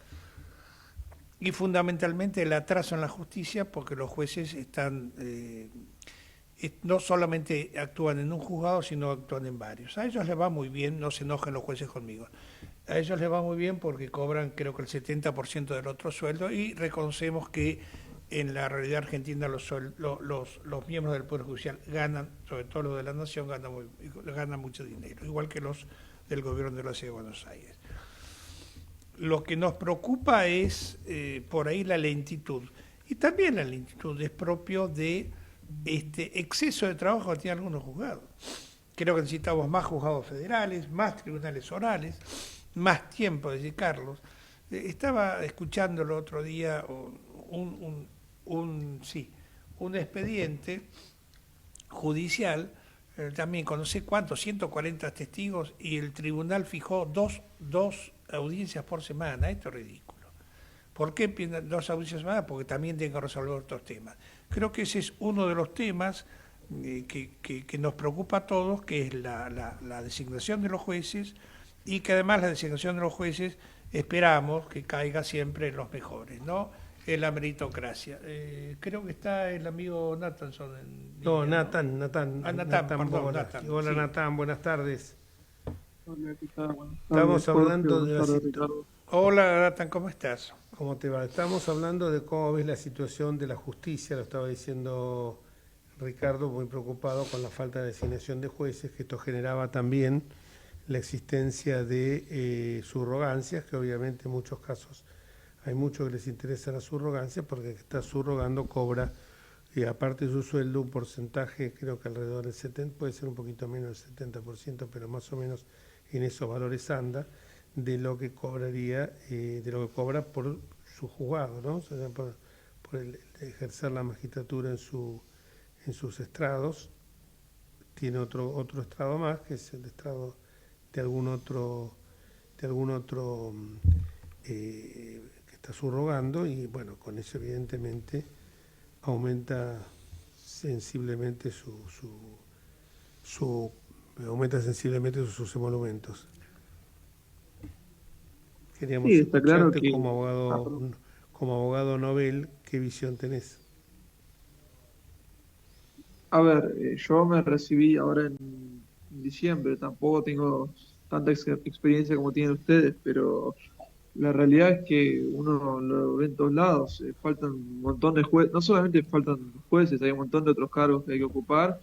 y fundamentalmente el atraso en la justicia, porque los jueces están no solamente actúan en un juzgado, sino actúan en varios. A ellos les va muy bien, no se enojen los jueces conmigo. A ellos les va muy bien porque cobran creo que el 70% del otro sueldo y reconocemos que en la realidad argentina los miembros del Poder Judicial ganan, sobre todo los de la Nación, ganan mucho dinero, igual que los del gobierno de la Ciudad de Buenos Aires. Lo que nos preocupa es por ahí la lentitud. Y también la lentitud es propio de exceso de trabajo que tienen algunos juzgados. Creo que necesitamos más juzgados federales, más tribunales orales, más tiempo de dedicarlos. Estaba escuchando el otro día un expediente judicial, también con no sé cuántos, 140 testigos, y el tribunal fijó dos audiencias por semana. Esto es ridículo. ¿Por qué piden 2 audiencias por semana? Porque también tienen que resolver otros temas. Creo que ese es uno de los temas que nos preocupa a todos, que es la designación de los jueces, y que además la designación de los jueces esperamos que caiga siempre en los mejores, ¿no? En la meritocracia. Creo que está el amigo Nathanson. Nathan. Nathan. Hola, Sí. Nathan, buenas tardes. Hola, ¿qué tal? Buenas Estamos tardes, hablando Jorge. de la Buenas tardes, situación. Ricardo. Hola, Nathan, ¿cómo estás? ¿Cómo te va? Estamos hablando de cómo ves la situación de la justicia, lo estaba diciendo Ricardo, muy preocupado con la falta de designación de jueces, que esto generaba también la existencia de subrogancias, que obviamente en muchos casos hay muchos que les interesa la subrogancia, porque el que está subrogando cobra, aparte de su sueldo, un porcentaje, creo que alrededor del 70%, puede ser un poquito menos del 70%, pero más o menos en esos valores anda, de lo que cobraría, de lo que cobra por su juzgado, ¿no? O sea, por el ejercer la magistratura en sus estrados. Tiene otro estrado más, que es el estrado de algún otro que está subrogando, y bueno, con eso evidentemente aumenta sensiblemente sus emolumentos. Queríamos Sí, está claro escucharte que... como abogado novel, ¿qué visión tenés? A ver, yo me recibí ahora en diciembre, tampoco tengo tanta experiencia como tienen ustedes, pero la realidad es que uno lo ve en todos lados, faltan un montón de jueces, no solamente faltan jueces, hay un montón de otros cargos que hay que ocupar,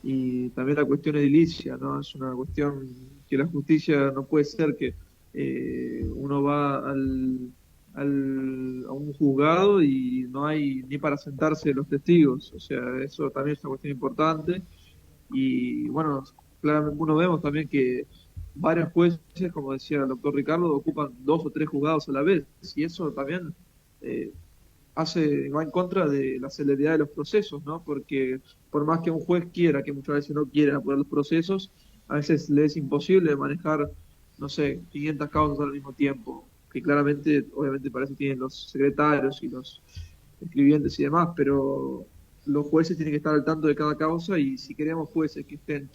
y también la cuestión edilicia, ¿no? Es una cuestión que la justicia no puede ser que uno va a un juzgado y no hay ni para sentarse los testigos, o sea, eso también es una cuestión importante. Y bueno, claramente uno vemos también que varios jueces, como decía el doctor Ricardo, ocupan 2 o 3 juzgados a la vez, y eso también va en contra de la celeridad de los procesos, ¿no? Porque por más que un juez quiera, que muchas veces no quiera apurar los procesos, a veces le es imposible manejar, no sé, 500 causas al mismo tiempo, que claramente, obviamente para eso tienen los secretarios y los escribientes y demás, pero los jueces tienen que estar al tanto de cada causa, y si queremos jueces que estén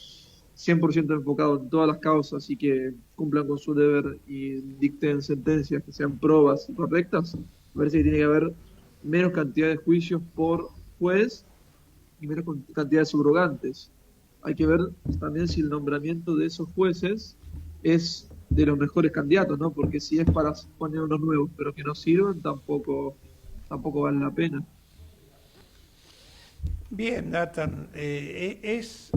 100% enfocados en todas las causas y que cumplan con su deber y dicten sentencias que sean probas y correctas, me parece que tiene que haber menos cantidad de juicios por juez y menos cantidad de subrogantes. Hay que ver también si el nombramiento de esos jueces es de los mejores candidatos, ¿no? Porque si es para poner unos nuevos pero que no sirvan, tampoco vale la pena. Bien, Nathan, es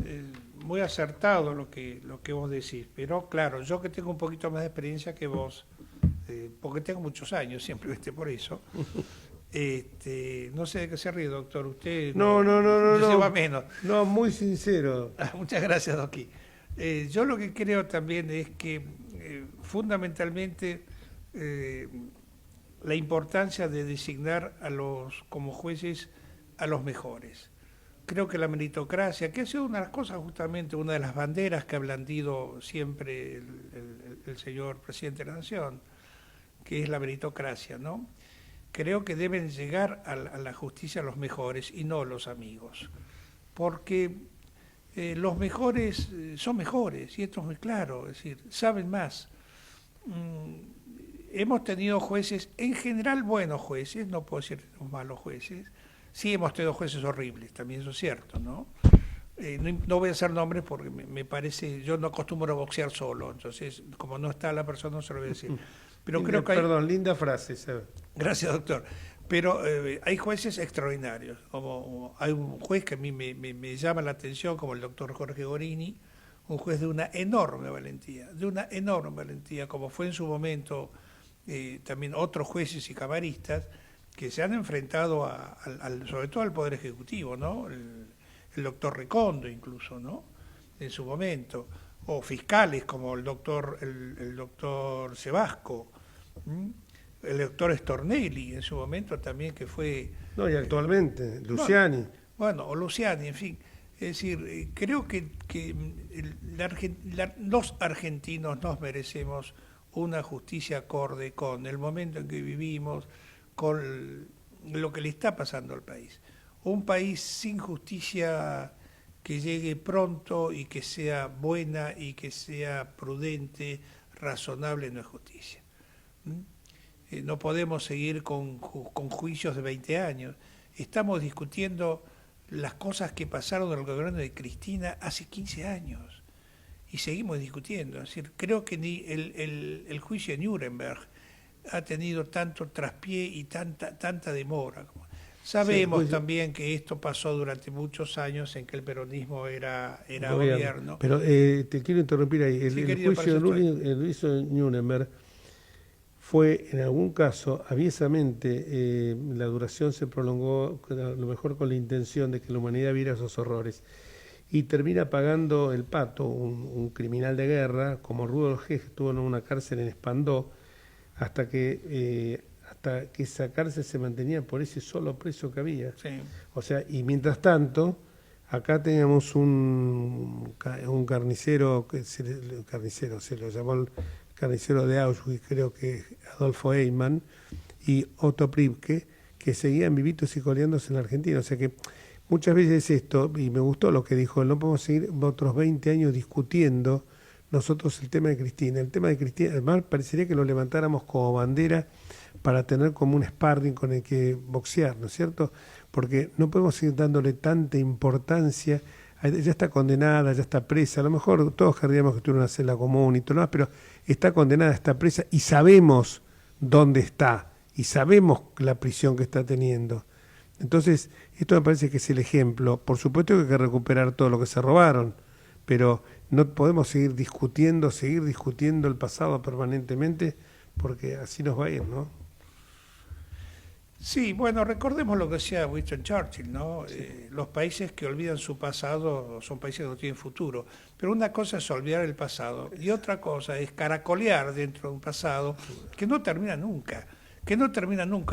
muy acertado lo que vos decís, pero claro, yo que tengo un poquito más de experiencia que vos, porque tengo muchos años, siempre por eso, no sé de qué se ríe, doctor, usted No, se va menos. No, muy sincero. Muchas gracias, Doqui. Yo lo que creo también es que fundamentalmente la importancia de designar como jueces a los mejores. Creo que la meritocracia, que ha sido una de las cosas, justamente una de las banderas que ha blandido siempre el señor presidente de la Nación, que es la meritocracia, ¿no? Creo que deben llegar a la justicia los mejores y no los amigos, porque los mejores son mejores, y esto es muy claro, es decir, saben más. Hemos tenido jueces, en general buenos jueces, no puedo decir malos jueces, sí hemos tenido jueces horribles, también eso es cierto, ¿no? No voy a hacer nombres porque me parece, yo no acostumbro a boxear solo, entonces como no está la persona no se lo voy a decir. Pero creo que perdón, linda frase, ¿sabes? Gracias, doctor. Pero hay jueces extraordinarios, como hay un juez que a mí me llama la atención, como el doctor Jorge Gorini, un juez de una enorme valentía, como fue en su momento también otros jueces y camaristas que se han enfrentado sobre todo al Poder Ejecutivo, ¿no? El doctor Recondo incluso, ¿no? En su momento, o fiscales como el doctor Sebasco, el doctor Stornelli en su momento también, que fue... No, y actualmente, Luciani. O Luciani, en fin. Es decir, creo que los argentinos nos merecemos una justicia acorde con el momento en que vivimos, con lo que le está pasando al país. Un país sin justicia que llegue pronto y que sea buena y que sea prudente, razonable, no es justicia. No podemos seguir con juicios de 20 años. Estamos discutiendo las cosas que pasaron en el gobierno de Cristina hace 15 años y seguimos discutiendo. Es decir, creo que ni el juicio de Nuremberg ha tenido tanto traspié y tanta demora. Sabemos también que esto pasó durante muchos años en que el peronismo era gobierno. Pero te quiero interrumpir ahí. El juicio de Nuremberg fue, en algún caso, aviesamente, la duración se prolongó, a lo mejor con la intención de que la humanidad viera esos horrores. Y termina pagando el pato, un criminal de guerra, como Rudolf Hess, estuvo en una cárcel en Spandau, hasta que esa cárcel se mantenía por ese solo preso que había. Sí. O sea, y mientras tanto, acá teníamos un carnicero, se lo llamó el carnicero de Auschwitz, creo que Adolfo Eichmann, y Otto Priebke, que seguían vivitos y coleándose en la Argentina. O sea que muchas veces esto, y me gustó lo que dijo, no podemos seguir otros 20 años discutiendo nosotros el tema de Cristina. El tema de Cristina, además, parecería que lo levantáramos como bandera para tener como un sparring con el que boxear, ¿no es cierto? Porque no podemos seguir dándole tanta importancia. Ya está condenada, ya está presa, a lo mejor todos querríamos que tuviera una celda común y todo lo demás, pero está condenada, está presa y sabemos dónde está y sabemos la prisión que está teniendo. Entonces, esto me parece que es el ejemplo. Por supuesto que hay que recuperar todo lo que se robaron, pero no podemos seguir discutiendo el pasado permanentemente, porque así nos va a ir, ¿no? Sí, bueno, recordemos lo que decía Winston Churchill, ¿no? Sí. Los países que olvidan su pasado son países que no tienen futuro. Pero una cosa es olvidar el pasado y otra cosa es caracolear dentro de un pasado que no termina nunca,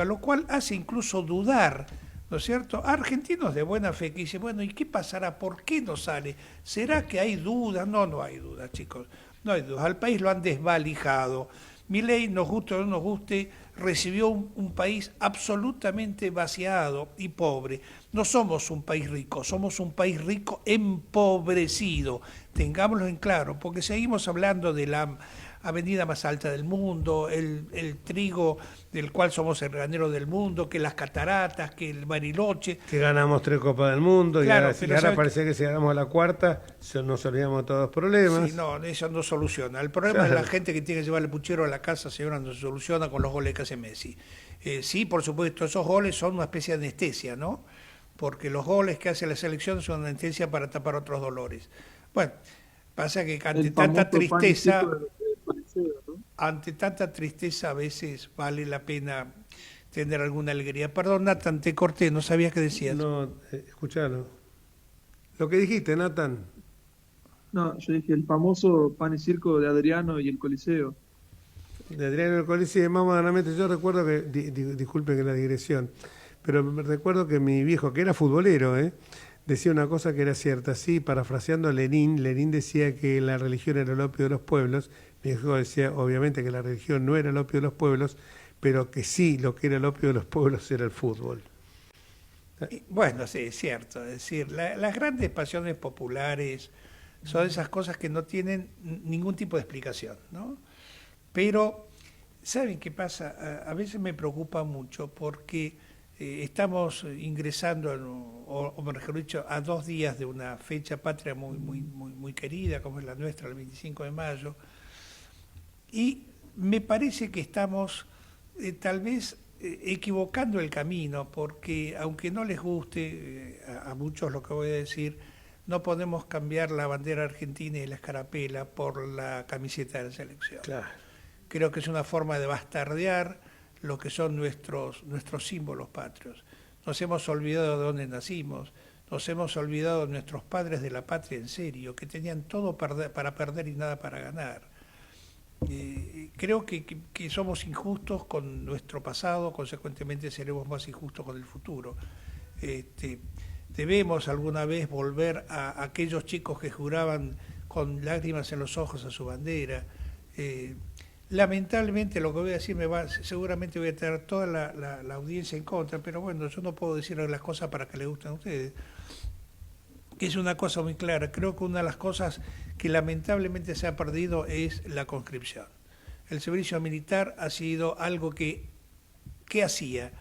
lo cual hace incluso dudar, ¿no es cierto?, a argentinos de buena fe que dicen, bueno, ¿y qué pasará? ¿Por qué no sale? ¿Será que hay dudas? No hay dudas, chicos, no hay dudas. Al país lo han desvalijado. Milei, nos guste o no nos guste, recibió un país absolutamente vaciado y pobre. No somos un país rico, somos un país rico empobrecido. Tengámoslo en claro, porque seguimos hablando de la avenida más alta del mundo, el trigo del cual somos el granero del mundo, que las cataratas, que el Bariloche. Que ganamos 3 Copas del Mundo, claro, y ahora parece que si ganamos la cuarta, nos olvidamos de todos los problemas. Sí, no, eso no soluciona. El problema es la gente que tiene que llevar el puchero a la casa, señora, no se soluciona con los goles que hace Messi. Sí, por supuesto, esos goles son una especie de anestesia, ¿no? Porque los goles que hace la selección son una anestesia para tapar otros dolores. Bueno, pasa que ante tanta tristeza... Ante tanta tristeza a veces vale la pena tener alguna alegría. Perdón, Nathan, te corté, no sabía qué decías. No, escuchalo. Lo que dijiste, Nathan. No, yo dije el famoso pan y circo de Adriano y el Coliseo. De Adriano Ercolini, sí, más modernamente. Yo recuerdo que, disculpen que la digresión, pero me recuerdo que mi viejo, que era futbolero, decía una cosa que era cierta. Sí, parafraseando a Lenin decía que la religión era el opio de los pueblos. Mi viejo decía, obviamente, que la religión no era el opio de los pueblos, pero que sí, lo que era el opio de los pueblos era el fútbol. Bueno, sí, es cierto. Es decir, las grandes pasiones populares son esas cosas que no tienen ningún tipo de explicación, ¿no? Pero, ¿saben qué pasa? A veces me preocupa mucho porque estamos ingresando, o mejor dicho, a 2 días de una fecha patria muy querida, como es la nuestra, el 25 de mayo, y me parece que estamos tal vez equivocando el camino, porque aunque no les guste a muchos lo que voy a decir, no podemos cambiar la bandera argentina y la escarapela por la camiseta de la selección. Claro. Creo que es una forma de bastardear lo que son nuestros símbolos patrios. Nos hemos olvidado de dónde nacimos, nos hemos olvidado de nuestros padres de la patria en serio, que tenían todo para perder y nada para ganar. Creo que somos injustos con nuestro pasado, consecuentemente seremos más injustos con el futuro. Debemos alguna vez volver a aquellos chicos que juraban con lágrimas en los ojos a su bandera. Lamentablemente lo que voy a decir seguramente voy a tener toda la audiencia en contra, pero bueno, yo no puedo decir las cosas para que les gusten a ustedes. Es una cosa muy clara. Creo que una de las cosas que lamentablemente se ha perdido es la conscripción. El servicio militar ha sido algo que hacía.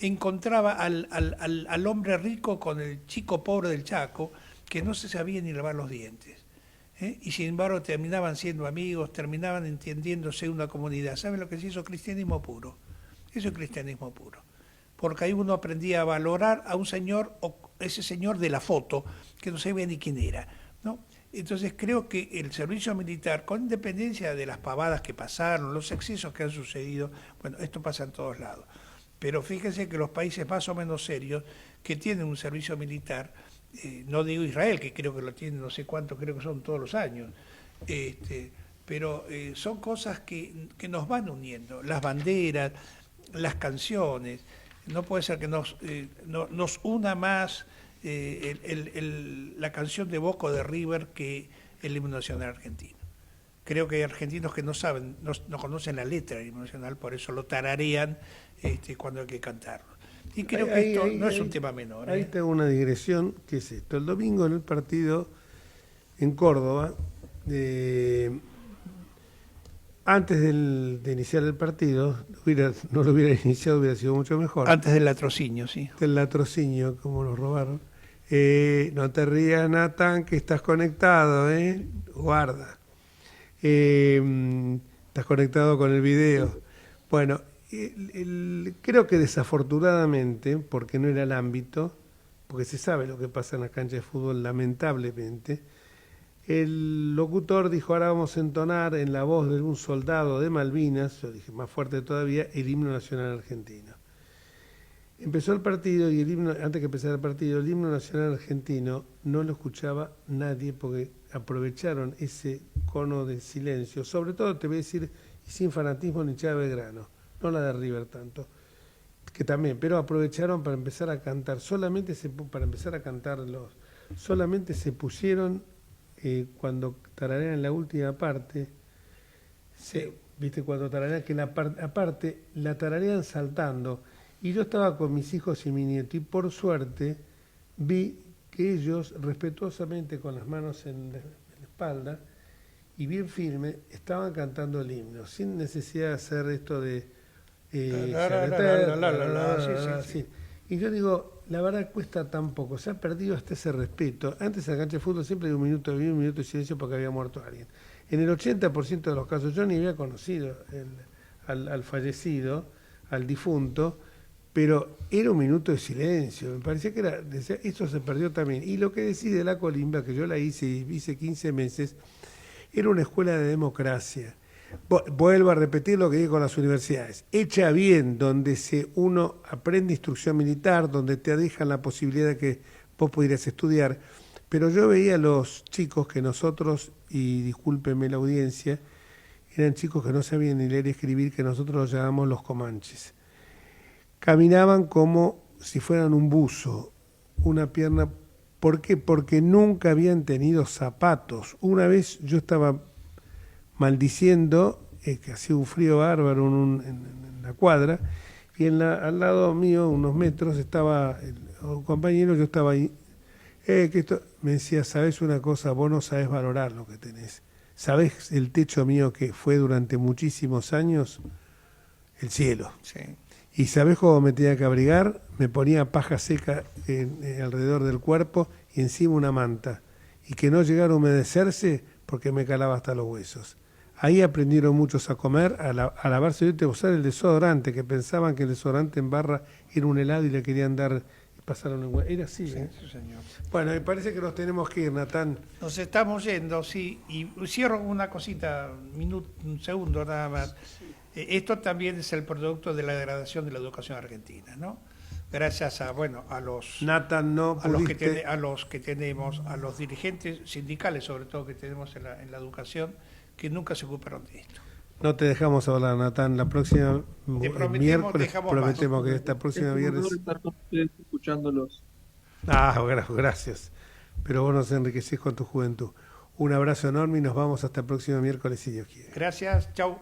Encontraba al hombre rico con el chico pobre del Chaco, que no se sabía ni lavar los dientes. Y sin embargo terminaban siendo amigos, terminaban entendiéndose una comunidad. ¿Saben lo que es eso? Cristianismo puro. Eso es cristianismo puro. Porque ahí uno aprendía a valorar a un señor, o ese señor de la foto, que no sabía ni quién era, ¿no? Entonces creo que el servicio militar, con independencia de las pavadas que pasaron, los excesos que han sucedido, bueno, esto pasa en todos lados. Pero fíjense que los países más o menos serios que tienen un servicio militar, no digo Israel, que creo que lo tiene no sé cuánto, creo que son todos los años, pero son cosas que nos van uniendo, las banderas, las canciones. No puede ser que nos una más la canción de Boca o de River que el himno nacional argentino. Creo que hay argentinos que no saben, no conocen la letra del himno nacional, por eso lo tararean cuando hay que cantarlo. Y creo que esto no es un tema menor. Ahí tengo una digresión, que es esto. El domingo en el partido en Córdoba, antes de iniciar el partido, no lo hubiera iniciado, hubiera sido mucho mejor. Antes del latrocinio, sí. Del latrocinio, como nos robaron. No te rías, Natán, que estás conectado, guarda. Estás conectado con el video. Bueno, creo que desafortunadamente, porque no era el ámbito, porque se sabe lo que pasa en las canchas de fútbol, lamentablemente, el locutor dijo, ahora vamos a entonar en la voz de un soldado de Malvinas, yo dije más fuerte todavía, el himno nacional argentino. Empezó el partido y antes que empezara el partido, el himno nacional argentino no lo escuchaba nadie porque aprovecharon ese cono de silencio, sobre todo te voy a decir, y sin fanatismo ni hinchada de Belgrano, no la de River tanto, que también, pero aprovecharon para empezar a cantar, solamente se pusieron cuando tararean la última parte, viste cuando tararean que aparte la tararean saltando, y yo estaba con mis hijos y mi nieto y por suerte vi que ellos respetuosamente con las manos en la espalda y bien firme estaban cantando el himno sin necesidad de hacer esto de sí. Y yo digo, la verdad cuesta tan poco, se ha perdido hasta ese respeto. Antes en la cancha de fútbol siempre hay un minuto de silencio porque había muerto alguien. En el 80% de los casos yo ni había conocido al fallecido, al difunto, pero era un minuto de silencio. Me parecía que esto se perdió también. Y lo que decide la Colimba, que yo la hice 15 meses, era una escuela de democracia. Vuelvo a repetir lo que digo con las universidades. Hecha bien, donde uno aprende instrucción militar, donde te dejan la posibilidad de que vos pudieras estudiar. Pero yo veía a los chicos que nosotros, y discúlpenme la audiencia, eran chicos que no sabían ni leer y escribir, que nosotros los llamamos los comanches. Caminaban como si fueran un buzo, una pierna. ¿Por qué? Porque nunca habían tenido zapatos. Una vez yo estaba maldiciendo, que hacía un frío bárbaro en la cuadra, y al lado mío, unos metros, estaba un compañero, yo estaba ahí, que esto, me decía, ¿sabés una cosa? Vos no sabés valorar lo que tenés. ¿Sabés el techo mío que fue durante muchísimos años? El cielo. Sí. ¿Y sabés cómo me tenía que abrigar? Me ponía paja seca alrededor del cuerpo y encima una manta. Y que no llegara a humedecerse porque me calaba hasta los huesos. Ahí aprendieron muchos a comer, a lavarse y a usar el desodorante, que pensaban que el desodorante en barra era un helado y le querían dar y pasaron en huevo. Era así, Sí, ¿eh? sí, señor. Bueno, me parece que nos tenemos que ir, Natán. Nos estamos yendo, sí, y cierro con una cosita, un segundo nada más. Esto también es el producto de la degradación de la educación argentina, ¿no? Gracias a, bueno, a los Natán, no a los que tenemos, a los dirigentes sindicales sobre todo que tenemos en la educación, que nunca se ocuparon de esto. No te dejamos hablar, Natán. La próxima miércoles prometemos que esta próxima viernes. Estar con ustedes escuchándolos. Gracias. Pero vos nos enriquecés con tu juventud. Un abrazo enorme y nos vamos hasta el próximo miércoles si Dios quiere. Gracias, chau.